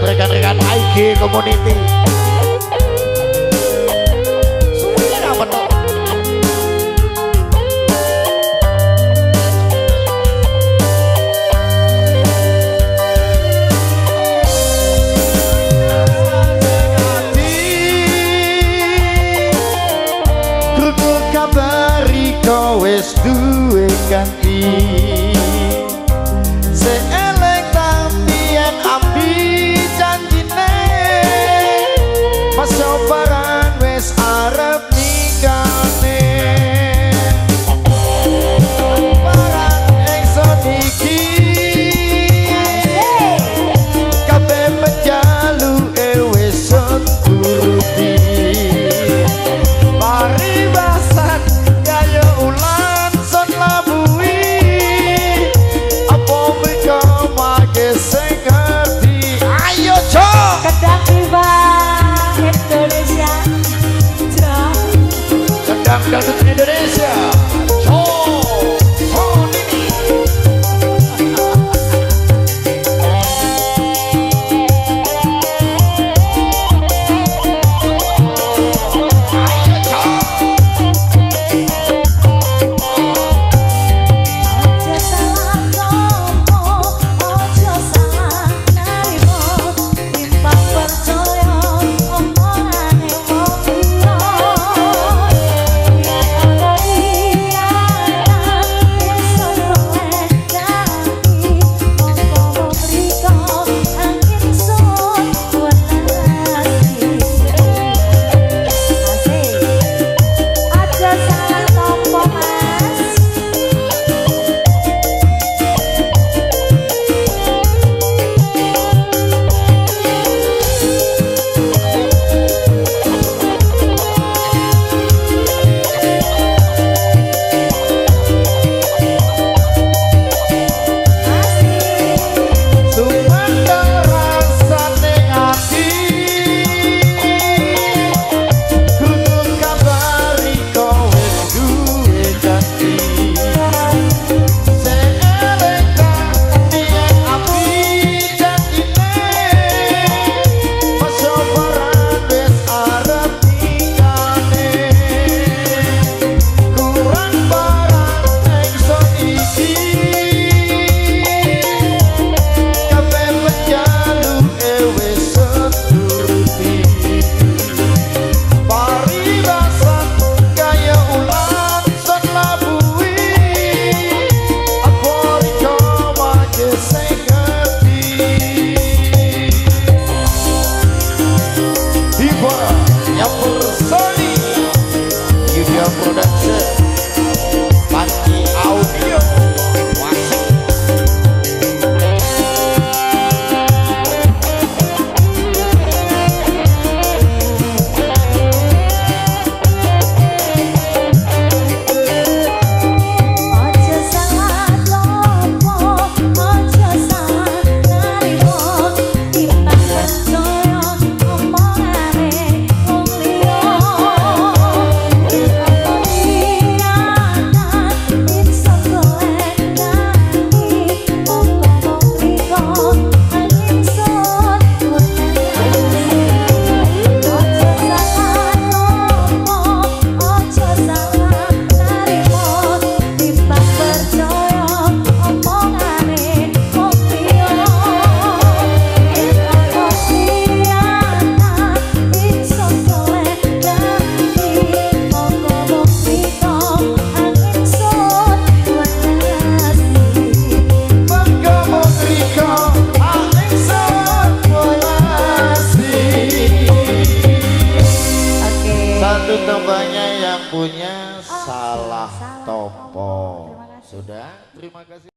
rekan-rekan IG Community. Semuanya apa tuh? Krungu kabari kowe wis duwe ganti. Seelek tambian ambi janjine, pas soparan wis arep nikane. Soparan ingsun iki kabeh penjaluke wis turuti. Paribasan kaya ulan son labui, apa mereka mage sing ngerti. Ayo cok Kedang tiba Indonesia, Kedang dangdut Indonesia. Punya salah topo. Sudah, terima kasih.